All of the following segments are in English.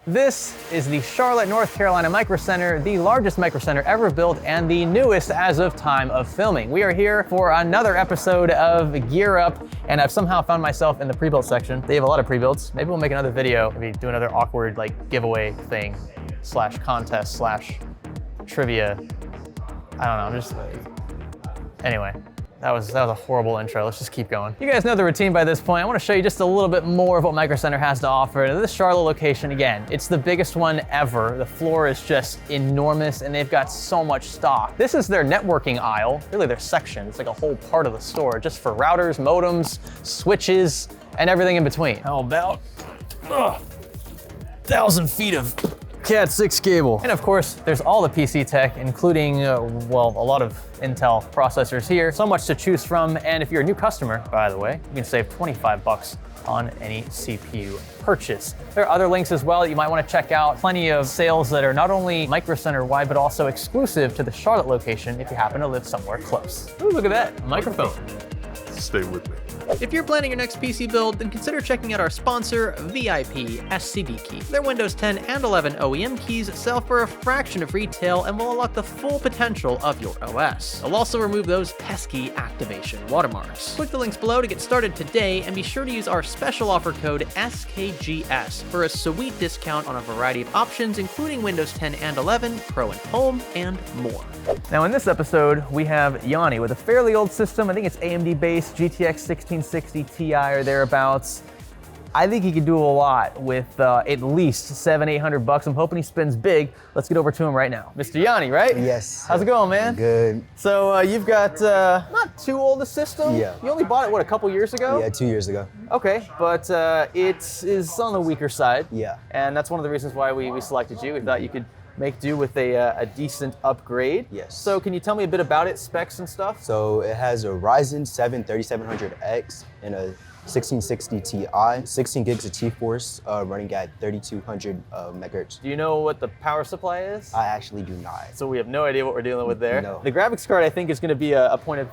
This is the Charlotte, North Carolina Micro Center, the largest micro center ever built and the newest as of time of filming. We are here for another episode of Gear Up, and I've somehow found myself in the pre-built section. They have a lot of pre-builts. Maybe we'll make another video, maybe do another awkward like giveaway thing, slash contest, slash trivia. I don't know, I'm just, anyway. That was a horrible intro. Let's just keep going. You guys know the routine by this point. I want to show you just a little bit more of what Micro Center has to offer. This Charlotte location, again, it's the biggest one ever. The floor is just enormous and they've got so much stock. This is their networking aisle, really their section. It's like a whole part of the store just for routers, modems, switches, and everything in between. How about 1,000 feet of Cat 6 cable. And of course, there's all the PC tech, including, well, a lot of Intel processors here. So much to choose from. And if you're a new customer, by the way, you can save 25 bucks on any CPU purchase. There are other links as well that you might want to check out. Plenty of sales that are not only Micro Center wide, but also exclusive to the Charlotte location if you happen to live somewhere close. Ooh, look at that, microphone. Stay with me. If you're planning your next PC build, then consider checking out our sponsor, VIP SCB Key. Their Windows 10 and 11 OEM keys sell for a fraction of retail and will unlock the full potential of your OS. They'll also remove those pesky activation watermarks. Click the links below to get started today, and be sure to use our special offer code SKGS for a sweet discount on a variety of options, including Windows 10 and 11, Pro and Home, and more. Now in this episode, we have Yonni with a fairly old system. I think it's AMD based GTX 1660 Ti or thereabouts. I think he could do a lot with at least $700-800 bucks. I'm hoping he spends big. Let's get over to him right now. Mr. Yonni, right? Yes. How's it going, man? Good. So you've got not too old a system. Yeah. You only bought it, what, a couple years ago? Yeah, 2 years ago. Okay, but it is on the weaker side. Yeah. And that's one of the reasons why we selected you. We thought you could make do with a decent upgrade. Yes. So can you tell me a bit about it, specs and stuff? So it has a Ryzen 7 3700X and a 1660 Ti, 16 gigs of GeForce, running at 3200 megahertz. Do you know what the power supply is? I actually do not. So we have no idea what we're dealing with there. No. The graphics card, I think, is going to be a point of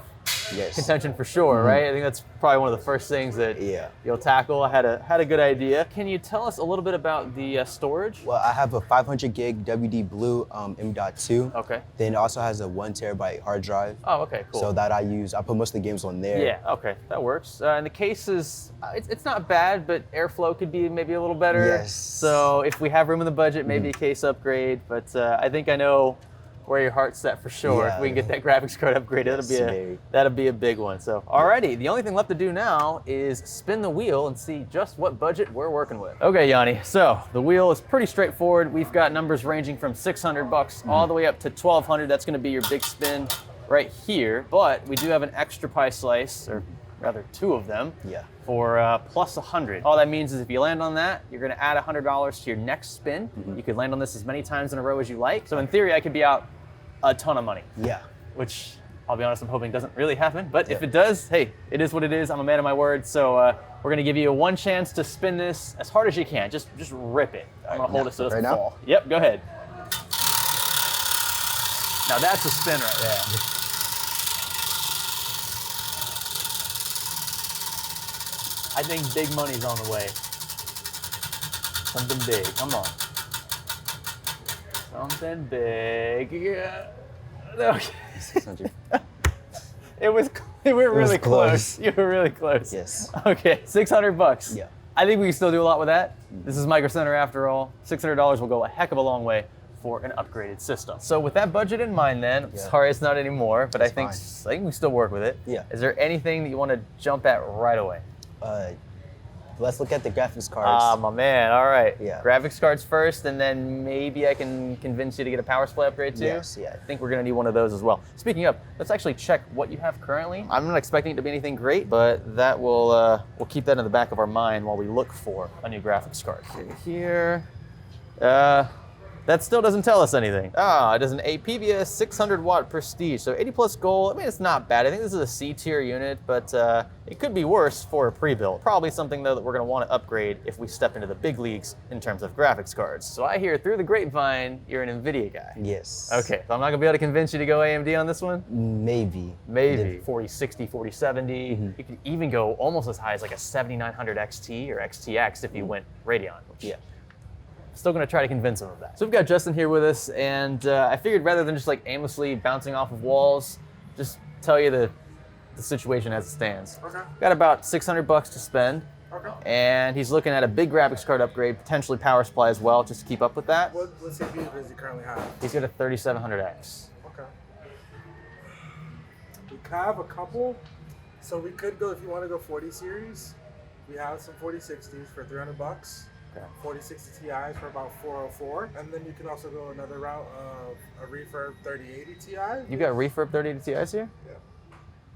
contention for sure, right? I think that's probably one of the first things that you'll tackle. I had a good idea. Can you tell us a little bit about the storage? Well, I have a 500 gig WD Blue M.2. Okay. Then it also has a 1 terabyte hard drive. Oh, okay, cool. So that I put most of the games on there. Yeah, okay, that works. And the case is, it's not bad, but airflow could be maybe a little better. Yes. So if we have room in the budget, maybe a case upgrade. But I think I know where your heart's set for sure. Yeah, if we can get that graphics card upgrade, that'll be a big one. So, alrighty, the only thing left to do now is spin the wheel and see just what budget we're working with. Okay, Yonni, so the wheel is pretty straightforward. We've got numbers ranging from 600 bucks all the way up to 1,200. That's gonna be your big spin right here. But we do have an extra pie slice, or rather 2 of them, for plus 100. All that means is if you land on that, you're gonna add $100 to your next spin. You could land on this as many times in a row as you like. So in theory, I could be out a ton of money. Yeah. Which, I'll be honest, I'm hoping doesn't really happen. But if it does, hey, it is what it is. I'm a man of my word. So we're gonna give you one chance to spin this as hard as you can. Just rip it. I'm gonna hold it so it doesn't fall. Yep, go ahead. Now that's a spin right there. I think big money's on the way. Something big, come on. Something big. Yeah. Okay. You were really close. You were really close. Yes. Okay, 600 bucks. Yeah. I think we can still do a lot with that. This is Micro Center after all. $600 will go a heck of a long way for an upgraded system. So with that budget in mind then, I'm sorry it's not anymore, but I think we still work with it. Yeah. Is there anything that you want to jump at right away? Let's look at the graphics cards. Ah, my man, all right. Yeah. Graphics cards first, and then maybe I can convince you to get a power supply upgrade too? Yes, yeah. I think we're gonna need one of those as well. Speaking of, let's actually check what you have currently. I'm not expecting it to be anything great, but that will, we'll keep that in the back of our mind while we look for a new graphics card. Okay, here, that still doesn't tell us anything. Ah, it is an APVIA 600 watt Prestige, so 80 plus gold. I mean, it's not bad. I think this is a C tier unit, but it could be worse for a pre-built. Probably something though that we're gonna wanna upgrade if we step into the big leagues in terms of graphics cards. So I hear through the grapevine, you're an Nvidia guy. Yes. Okay, so I'm not gonna be able to convince you to go AMD on this one? Maybe. Maybe, 4060, 4070. You could even go almost as high as like a 7900 XT or XTX if you went Radeon, which still gonna try to convince him of that. So we've got Justin here with us, and I figured rather than just like aimlessly bouncing off of walls, just tell you the situation as it stands. Okay. Got about 600 bucks to spend. Okay. And he's looking at a big graphics card upgrade, potentially power supply as well, just to keep up with that. What CPU does he currently have? He's got a 3700X. Okay. We have a couple, so we could go if you want to go 40 series. We have some 4060s for 300 bucks. Okay. 4060 Ti's for about 404, and then you can also go another route of a refurb 3080 Ti. You got refurb 3080 Ti's here? Yeah.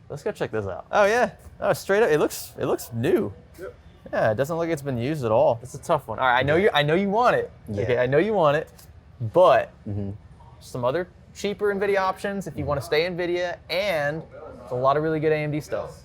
Let's go check this out. Oh yeah, oh straight up, it looks new. Yep. Yeah, it doesn't look like it's been used at all. It's a tough one. All right, I know you want it. Yeah. Okay, I know you want it, but some other cheaper NVIDIA options if you want to stay NVIDIA, and a lot of really good AMD stuff.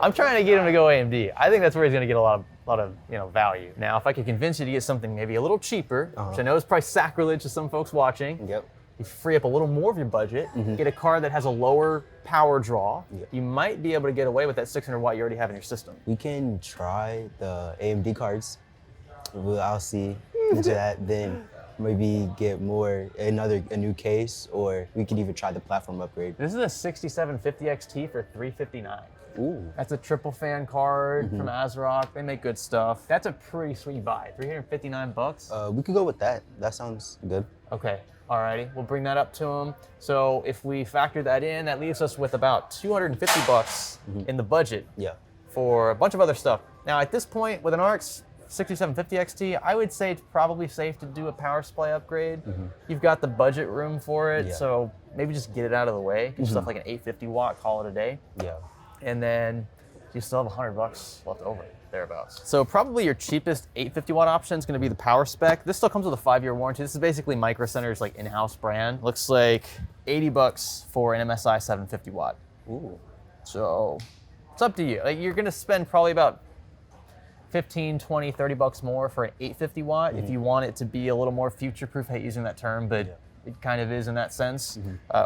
I'm trying to get him to go AMD. I think that's where he's going to get a lot of value. Now, if I could convince you to get something maybe a little cheaper, which I know is probably sacrilege to some folks watching. Yep. You free up a little more of your budget, get a card that has a lower power draw, you might be able to get away with that 600 watt you already have in your system. We can try the AMD cards. I'll see into that. Then maybe get a new case, or we could even try the platform upgrade. This is a 6750 XT for $359. Ooh. That's a triple fan card from ASRock. They make good stuff. That's a pretty sweet buy. 359 bucks. We could go with that. That sounds good. Okay. Alrighty, we'll bring that up to him. So if we factor that in, that leaves us with about 250 bucks in the budget for a bunch of other stuff. Now at this point, with an RX 6750 XT, I would say it's probably safe to do a power supply upgrade. You've got the budget room for it, so maybe just get it out of the way. Get stuff like an 850 watt, call it a day. Yeah. And then you still have 100 bucks left over, thereabouts. So probably your cheapest 850 watt option is gonna be the power spec. This still comes with a 5-year warranty. This is basically Micro Center's like in-house brand. Looks like 80 bucks for an MSI 750 watt. Ooh. So it's up to you. Like you're gonna spend probably about 15, 20, 30 bucks more for an 850 watt if you want it to be a little more future-proof. I hate using that term, but it kind of is in that sense.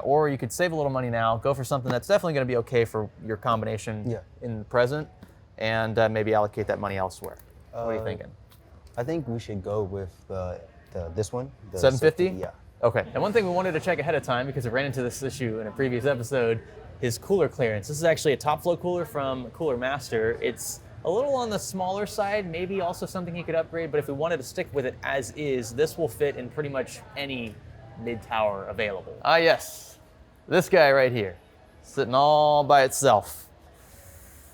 Or you could save a little money now, go for something that's definitely gonna be okay for your combination in the present, and maybe allocate that money elsewhere. What are you thinking? I think we should go with this one. The 750? Yeah. Okay, and one thing we wanted to check ahead of time, because I ran into this issue in a previous episode, is cooler clearance. This is actually a top flow cooler from Cooler Master. It's a little on the smaller side, maybe also something you could upgrade, but if we wanted to stick with it as is, this will fit in pretty much any mid-tower available. Ah yes, this guy right here, sitting all by itself.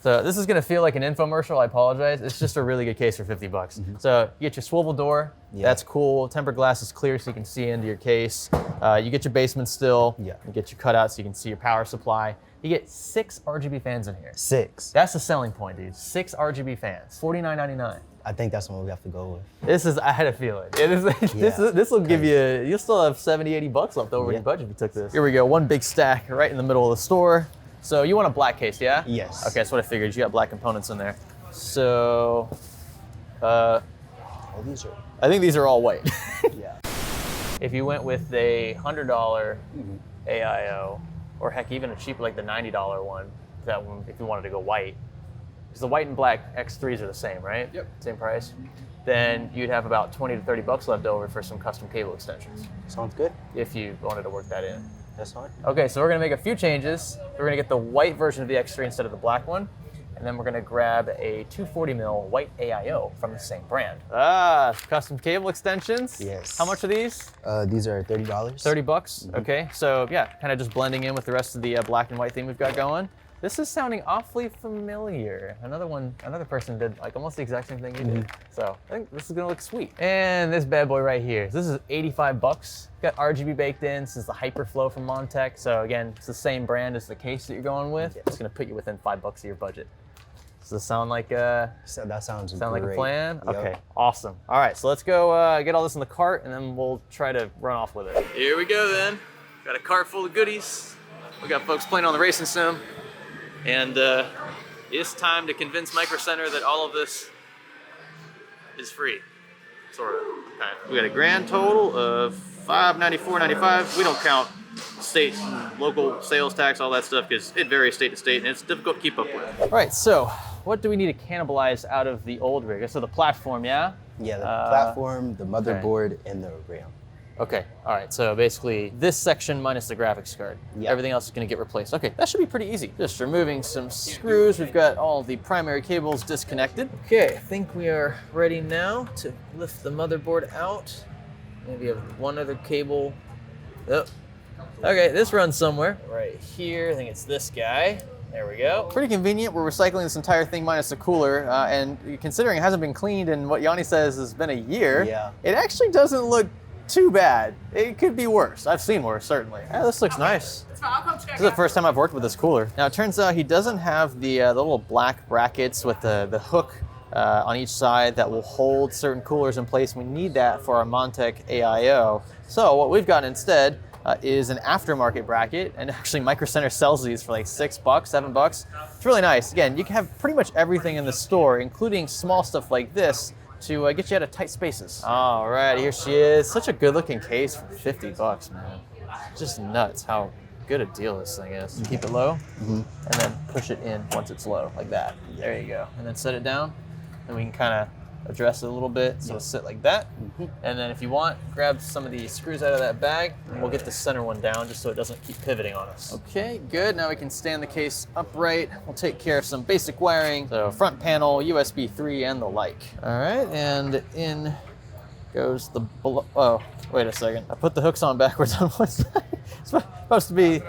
So this is gonna feel like an infomercial, I apologize. It's just a really good case for 50 bucks. So you get your swivel door, that's cool. Tempered glass is clear so you can see into your case. You get your basement still, you get your cutout so you can see your power supply. You get 6 RGB fans in here. 6. That's the selling point, dude. 6 RGB fans, $49.99. I think that's the one we have to go with. This is, I had a feeling. This will give you, you'll still have 70, 80 bucks left over in your budget if you took this. Here we go, one big stack right in the middle of the store. So you want a black case, yeah? Yes. Okay, that's what I figured. You got black components in there. So, Oh, these are. I think these are all white. Yeah. If you went with a $100 AIO, or heck, even a cheaper, like the $90 one, that one, if you wanted to go white, because the white and black X3s are the same, right? Yep. Same price. Then you'd have about 20 to 30 bucks left over for some custom cable extensions, Sounds good. if you wanted to work that in. That's fine. Okay, so we're gonna make a few changes. We're gonna get the white version of the X3 instead of the black one. And then we're gonna grab a 240 mil white AIO from the same brand. Ah, custom cable extensions. Yes. How much are these? These are $30. 30 bucks, okay. So yeah, kind of just blending in with the rest of the black and white theme we've got going. This is sounding awfully familiar. Another person did like almost the exact same thing you did. So I think this is gonna look sweet. And this bad boy right here. This is 85 bucks. Got RGB baked in. This is the Hyperflow from Montech. So again, it's the same brand as the case that you're going with. It's gonna put you within $5 of your budget. Does this sound like So that sounds like a plan? Yep. Okay, awesome. All right, so let's go get all this in the cart and then we'll try to run off with it. Here we go then. Got a cart full of goodies. We got folks playing on the racing sim. And it's time to convince Micro Center that all of this is free, sort of. Okay. We got a grand total of $594.95. We don't count state and local sales tax, all that stuff, because it varies state to state and it's difficult to keep up with. All right, so what do we need to cannibalize out of the old rig? So the platform, yeah? Yeah, the platform, the motherboard, and the RAM. Okay, all right, so basically this section minus the graphics card. Yeah. Everything else is gonna get replaced. Okay, that should be pretty easy. Just removing some screws. We've got all the primary cables disconnected. Okay, I think we are ready now to lift the motherboard out. Maybe have one other cable. Oh. Okay, this runs somewhere. Right here, I think it's this guy. There we go. Pretty convenient. We're recycling this entire thing minus the cooler, and considering it hasn't been cleaned in what Yonni says has been a year, Yeah. it actually doesn't look too bad. It could be worse. I've seen worse, certainly. Yeah, this looks nice. This is the first time I've worked with this cooler. Now, it turns out he doesn't have the little black brackets with the hook on each side that will hold certain coolers in place. We need that for our Montech AIO. So what we've got instead is an aftermarket bracket, and actually Micro Center sells these for like $6, $7. It's really nice. Again, you can have pretty much everything in the store, including small stuff like this, to get you out of tight spaces. All right, here she is. Such a good looking case for $50, man. Just nuts how good a deal this thing is. Keep it low, and then push it in once it's low, like that. There you go. And then set it down, and we can kind of address it a little bit, so it'll sit like that. And then if you want, grab some of the screws out of that bag, and we'll get the center one down just so it doesn't keep pivoting on us. Okay, good. Now we can stand the case upright. We'll take care of some basic wiring. So front panel, USB 3, and the like. All right, and in goes the, oh, wait a second. I put the hooks on backwards on one side. It's supposed to be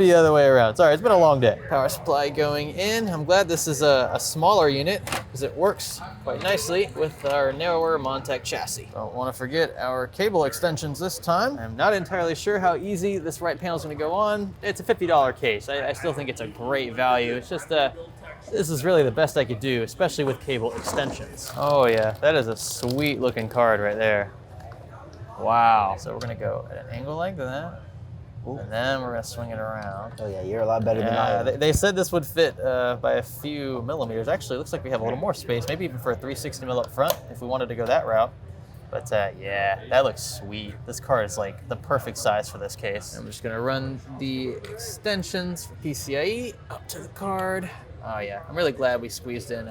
the other way around. Sorry, it's been a long day. Power supply going in. I'm glad this is a smaller unit because it works quite nicely with our narrower Montech chassis. Don't want to forget our cable extensions this time. I'm not entirely sure how easy this right panel is going to go on. It's a $50 case. I still think it's a great value. It's just this is really the best I could do, especially with cable extensions. Oh yeah, that is a sweet looking card right there. Wow. So we're going to go at an angle like that. Ooh. And then we're gonna swing it around. Oh yeah, you're a lot better than I am. They said this would fit by a few millimeters. Actually, it looks like we have a little more space, maybe even for a 360 mil up front if we wanted to go that route. But yeah, that looks sweet. This card is like the perfect size for this case. I'm just gonna run the extensions for PCIe up to the card. Oh yeah, I'm really glad we squeezed in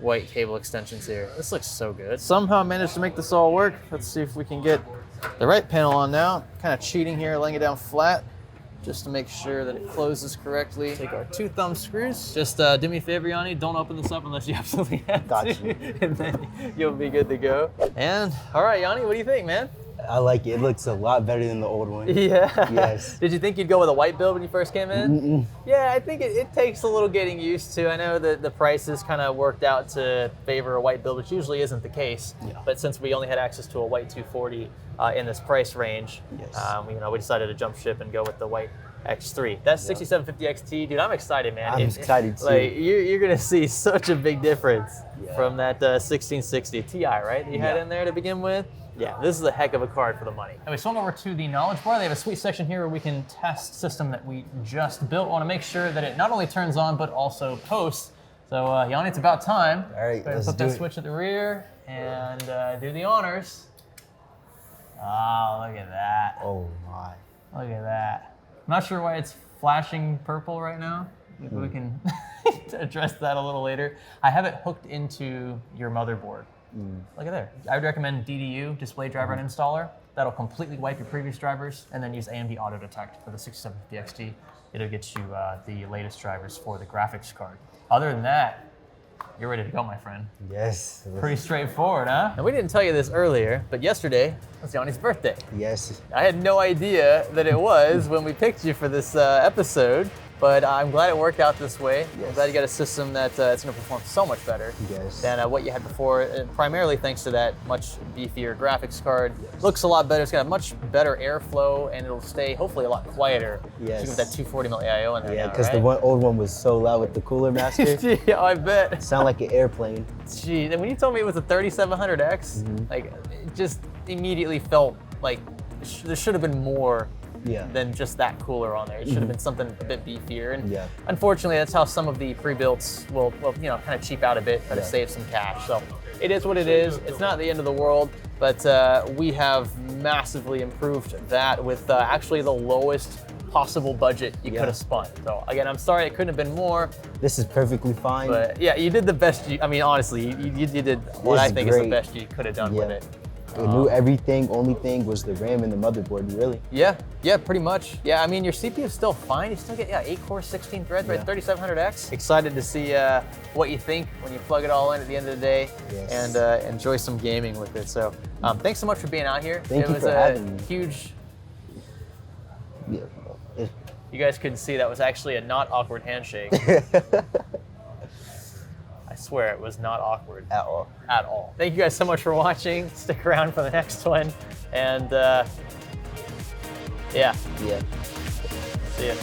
white cable extensions here. This looks so good. Somehow managed to make this all work. Let's see if we can get the right panel on now. Kind of cheating here, laying it down flat just to make sure that it closes correctly. Take our 2 thumb screws. Just do me a favor, Yonni, don't open this up unless you absolutely have to. Got you. And then you'll be good to go. And all right, Yonni, what do you think, man? I like it. It looks a lot better than the old one. Yeah. Yes. Did you think you'd go with a white build when you first came in? Yeah, I think it takes a little getting used to. I know that the prices kind of worked out to favor a white build, which usually isn't the case. Yeah. But since we only had access to a white 240 in this price range, Yes. we decided to jump ship and go with the white X3. That 6750 XT, dude, I'm excited, man. I'm excited too. Like you're gonna see such a big difference Yeah. from that 1660 Ti, right? That you had Yeah. in there to begin with. Yeah, this is a heck of a card for the money. And we swung over to the knowledge bar. They have a sweet section here where we can test system that we just built. We want to make sure that it not only turns on, but also posts. So, Yonni, it's about time. All right, let's put do that it. switch at the rear and do the honors. Oh, look at that. Oh my. Look at that. I'm not sure why it's flashing purple right now. Maybe we can address that a little later. I have it hooked into your motherboard. Look at there. I would recommend DDU, Display Driver and Installer. That'll completely wipe your previous drivers, and then use AMD Auto Detect for the 6750 XT. It'll get you the latest drivers for the graphics card. Other than that, you're ready to go, my friend. Yes. Pretty straightforward, huh? And we didn't tell you this earlier, but yesterday was Yonni's birthday. Yes. I had no idea that it was when we picked you for this episode, but I'm glad it worked out this way. I'm glad you got a system that it's going to perform so much better Yes. than what you had before, and primarily thanks to that much beefier graphics card. Looks a lot better. It's got a much better airflow, and it'll stay hopefully a lot quieter. Yes. Even with that 240 mil AIO in there. Yeah, now, because right? the old one was so loud with the cooler master. Yeah, I bet. Sound like an airplane. Gee, and when you told me it was a 3700X, like it just immediately felt like there should have been more than just that cooler on there. It should have been something a bit beefier. And unfortunately, that's how some of the pre-builts will kind of cheap out a bit, try to save some cash. So it is what it is. It's not the end of the world, but we have massively improved that with actually the lowest possible budget you Yeah. could have spent. So again, I'm sorry it couldn't have been more, This is perfectly fine. but yeah, you did the best. I mean, honestly, you did what This I is think is the great. best you could have done with it. We knew everything. Only thing was the RAM and the motherboard, really. Yeah, pretty much. Yeah, I mean, your CPU is still fine. You still get 8 cores, 16 threads, right? Yeah. 3700X. Excited to see what you think when you plug it all in at the end of the day, Yes. and enjoy some gaming with it. So, thanks so much for being out here. Thank it you was for a having me. huge. Yeah. You guys couldn't see that was actually a not awkward handshake. I swear it was not awkward At all. at all. Thank you guys so much for watching. Stick around for the next one, and yeah, Yeah. see ya.